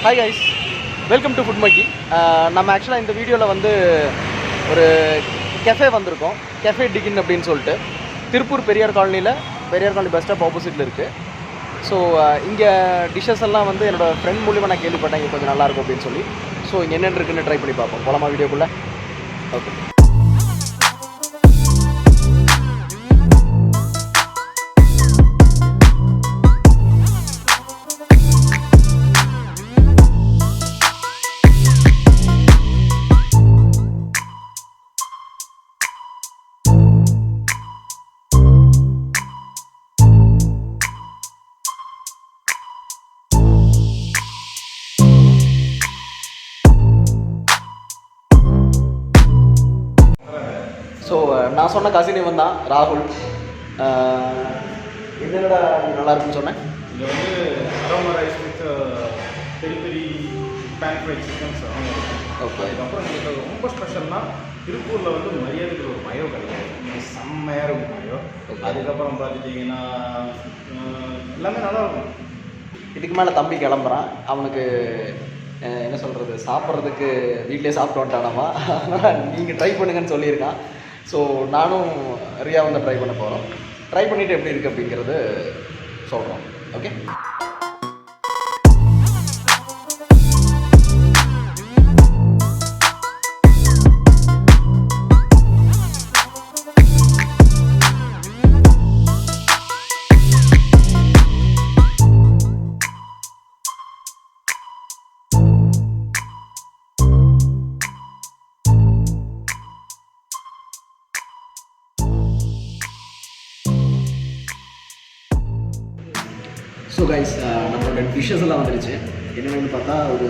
Hi guys, welcome to Food Monkey. நம்ம ஆக்சுவலாக இந்த வீடியோவில் வந்து ஒரு கெஃபே வந்திருக்கோம். cafediggin அப்படின்னு சொல்லிட்டு Tiruppur Periyar colony bus stop ஆப்போசிட்டில் இருக்குது. ஸோ இங்கே டிஷ்ஷஸ் எல்லாம் வந்து என்னோடய ஃப்ரெண்ட் மூலிமா நான் கேள்விப்பட்டேன் இங்கே கொஞ்சம் நல்லாயிருக்கும் அப்படின்னு சொல்லி. ஸோ இங்கே என்னென்னு இருக்குன்னு ட்ரை பண்ணி பார்ப்போம். போலாமா வீடியோக்குள்ளே? ஓகே. ஸோ நான் சொன்ன கசின் இவன் தான் ராகுல். என்னடா நல்லா இருக்குன்னு சொன்னேன். இங்கே வந்து aroma rice with peri pan fried chickens okay. அதுக்கப்புறம் எங்களுக்கு ரொம்ப ஸ்பெஷல்னால் திருப்பூரில் வந்து மரியாதைக்கு ஒரு மயோ கிடைக்கும், செம்மையாக இருக்கும் மயோ. அதுக்கப்புறம் பார்த்துட்டிங்கன்னா எல்லாமே நல்லாயிருக்கும். இதுக்கு மேலே தம்பி கிளம்புறான். அவனுக்கு என்ன சொல்கிறது, சாப்பிட்றதுக்கு வீட்டிலே சாப்பிட்டு வந்துட்டானாமா, அதனால் நீங்கள் ட்ரை பண்ணுங்கன்னு சொல்லியிருக்கான். ஸோ நானும் ரியா வந்து ட்ரை பண்ண போகிறோம். ட்ரை பண்ணிவிட்டு எப்படி இருக்குது அப்படிங்கிறது சொல்கிறோம். ஓகே. ஸோ கைஸ், நம்மளோட டிஷ்ஷஸ் எல்லாம் வந்துடுச்சு. என்னென்னு பார்த்தா ஒரு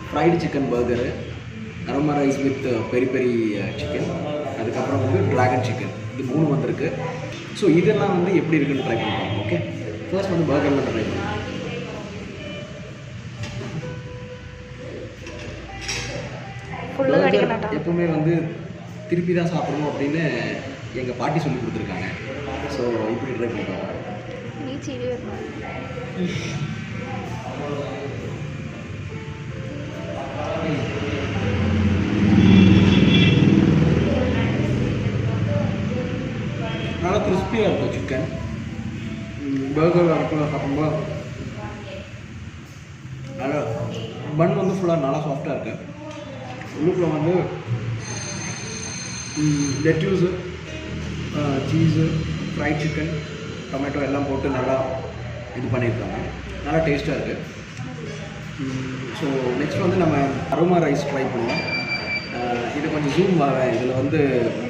fried chicken burger, aroma rice with peri chicken, அதுக்கப்புறம் வந்து ட்ராகன் சிக்கன், இது 3 வந்திருக்கு. ஸோ இதெல்லாம் வந்து எப்படி இருக்குன்னு ட்ரை பண்ணுவோம். ஓகே, ஃபர்ஸ்ட் வந்து பர்கரில் ட்ரை பண்ணுவோம். எப்பவுமே வந்து திருப்பி தான் சாப்பிடணும் அப்படின்னு எங்கள் பாட்டி சொல்லி கொடுத்துருக்காங்க. ஸோ இப்படி ட்ரை பண்ணுவோம். நல்லா கிறிஸ்பியாக இருக்கும் சிக்கன். பர்கர் சாப்பிடும்போது நல்லா பன் வந்து ஃபுல்லாக நல்லா சாஃப்டாக இருக்குது. உள்ளுக்குள்ள வந்து lettuce, cheese, fried chicken, tomato எல்லாம் போட்டு நல்லா இது பண்ணியிருக்காங்க. நல்லா டேஸ்ட்டாக இருக்குது. ஸோ நெக்ஸ்ட் வந்து நம்ம அரோமா ரைஸ் ட்ரை பண்ணுவோம். இது கொஞ்சம் ஜூம் வரேன். இதில் வந்து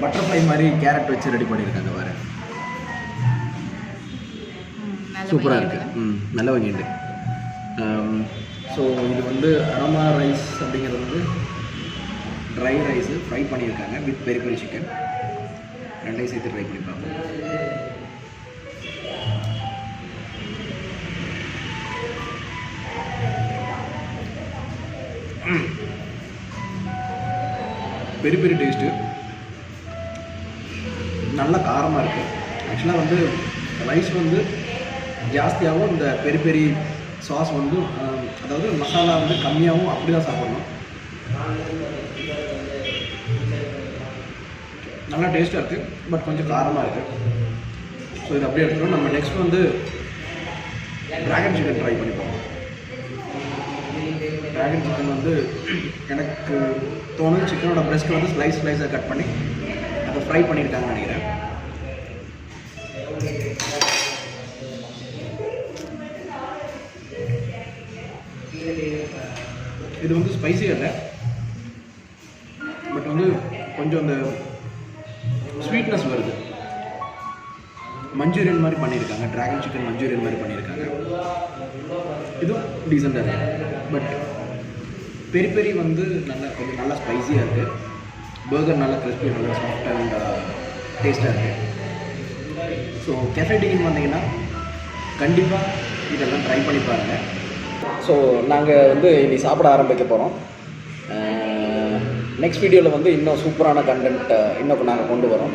பட்டர்ஃப்ளை மாதிரி கேரட் வச்சு ரெடி பண்ணியிருக்காங்க. வேறு சூப்பராக இருக்குது. நல்ல வாங்கிட்டு. ஸோ இது வந்து அரோமா ரைஸ் அப்படிங்கிறது வந்து ட்ரை ரைஸு ஃப்ரை பண்ணியிருக்காங்க வித் பெரி சிக்கன். ரெண்டையும் சேர்த்து ட்ரை பண்ணி பார்ப்போம். பெரி டேஸ்ட்டு நல்ல காரமாக இருக்குது. ஆக்சுவலாக வந்து ரைஸ் வந்து ஜாஸ்தியாகவும் இந்த பெரி சாஸ் வந்து அதாவது மசாலா வந்து கம்மியாகவும் அப்படி தான் சாப்பிட்ணும். நல்லா டேஸ்ட்டாக இருக்குது, பட் கொஞ்சம் காரமாக இருக்குது. ஸோ இது அப்படியே எடுத்துக்கணும். நம்ம நெக்ஸ்ட் வந்து ட்ராகன் சிக்கன் ட்ரை பண்ணி பார்ப்போம். ட்ராகன் சிக்கன் வந்து எனக்கு தோணுது சிக்கனோட பிரெஸ்ட் வந்து ஸ்லைஸாக கட் பண்ணி அதை ஃப்ரை பண்ணியிருக்காங்கன்னு நினைக்கிறேன். இது வந்து ஸ்பைசியாக இல்லை, பட் வந்து கொஞ்சம் அந்த ஸ்வீட்னஸ் வருது. மஞ்சூரியன் மாதிரி பண்ணியிருக்காங்க. ட்ராகன் சிக்கன் மஞ்சூரியன் மாதிரி பண்ணியிருக்காங்க. இதுவும் டீசெண்டாக இருக்குது. பட் பெரி வந்து கொஞ்சம் நல்லா ஸ்பைஸியாக இருக்குது. பர்கர் நல்லா கிறிஸ்பி, நல்லா சாஃப்ட் அண்ட் டேஸ்ட்டாக இருக்குது. ஸோ cafediggin வந்தீங்கன்னா கண்டிப்பாக இதெல்லாம் ட்ரை பண்ணி பாருங்கள். ஸோ நாங்கள் வந்து இனி சாப்பிட ஆரம்பிக்க போகிறோம். நெக்ஸ்ட் வீடியோவில் வந்து இன்னும் சூப்பரான கண்டென்ட் இன்னும் நாங்கள் கொண்டு வரோம்.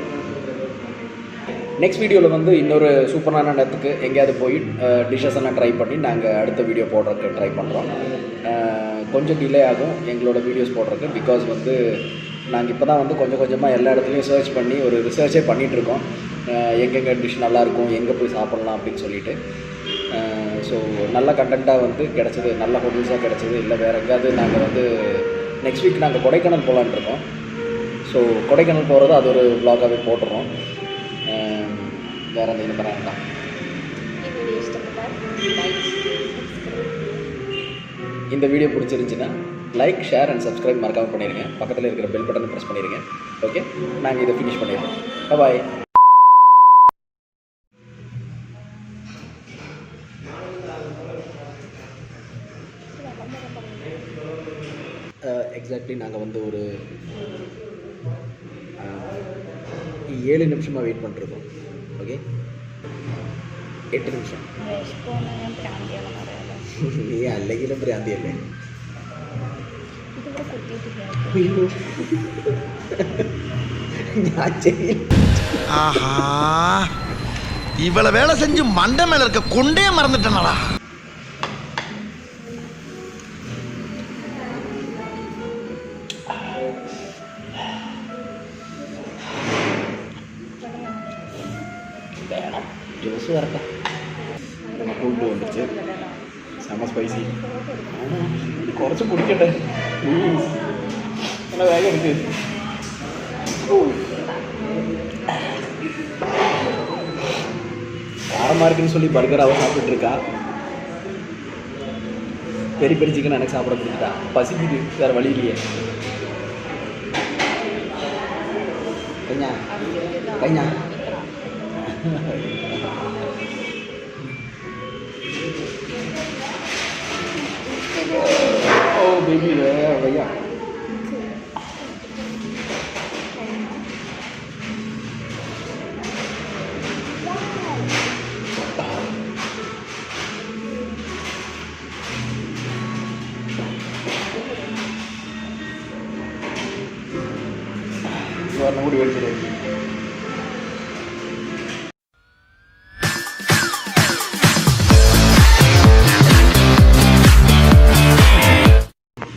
நெக்ஸ்ட் வீடியோவில் வந்து இன்னொரு சூப்பரான இடத்துக்கு எங்கேயாவது போய் டிஷ்ஷஸ் எல்லாம் ட்ரை பண்ணி நாங்கள் அடுத்த வீடியோ போடுறதுக்கு ட்ரை பண்ணுறோம். கொஞ்சம் டிலே ஆகும் எங்களோட வீடியோஸ் போடுறதுக்கு. பிகாஸ் வந்து நாங்கள் இப்போ தான் வந்து கொஞ்சம் கொஞ்சமாக எல்லா இடத்துலையும் சர்ச் பண்ணி ஒரு ரிசர்ச்சே பண்ணிகிட்ருக்கோம். எங்கெங்கே டிஷ் நல்லாயிருக்கும், எங்கே போய் சாப்பிட்லாம் அப்படின்னு சொல்லிட்டு. ஸோ நல்ல கண்டென்ட்டாக வந்து கிடச்சிது, நல்ல ஹோட்டல்ஸாக கிடச்சிது. இல்லை வேறு எங்கேயாவது நாங்கள் வந்து நெக்ஸ்ட் வீக் நாங்கள் கொடைக்கானல் போகலான்னு இருக்கோம். ஸோ கொடைக்கானல் போகிறது அது ஒரு vlog-ஆவே போட்டுறோம். வேறு எந்த இது பண்ணாங்கண்ணா இந்த வீடியோ பிடிச்சிருந்துச்சின்னா லைக், ஷேர் அண்ட் சப்ஸ்கிரைப் மறக்காமல் பண்ணிடுங்க. பக்கத்தில் இருக்கிற பெல் பட்டனை ப்ரெஸ் பண்ணிடுங்க. ஓகே, நாங்கள் இதை ஃபினிஷ் பண்ணிடுறோம். பாய். எக்ஸாக்ட்லி நாங்கள் வந்து ஒரு 7 നിമിഷமாக വെയിറ്റ് பண்ணிருக்கோம். ഓക്കെ, 8 നിമിഷം. നീ അല്ലെങ്കിലും ഭ്രാന്തിയല്ലേ. ഞാൻ ചെയ്യില്ല. ஆஹா, இவ்வளவு வேலை செஞ்சு மண்டை மேல இருக்க கொண்டே மறந்துட்டேனடா. വേണം ജ്യൂസ് വരട്ടെ. നമുക്ക് ഫുഡ് കൊണ്ടിച്ച് സമ സ്പൈസി കുറച്ച് കുടിക്കട്ടെ. നല്ല വേഗം എടുക്ക്. காரமாக இருக்குன்னு சொல்லி பர்கர் அவள் சாப்பிட்டுருக்கா. பெரி பெரி சிக்கன் எனக்கு சாப்பிட கொடுத்துட்டா. பசிக்குது, வேறு வழி இல்லையே. கைஞா கைஞா ஓ பேபி भैया மூடி வச்சுரு.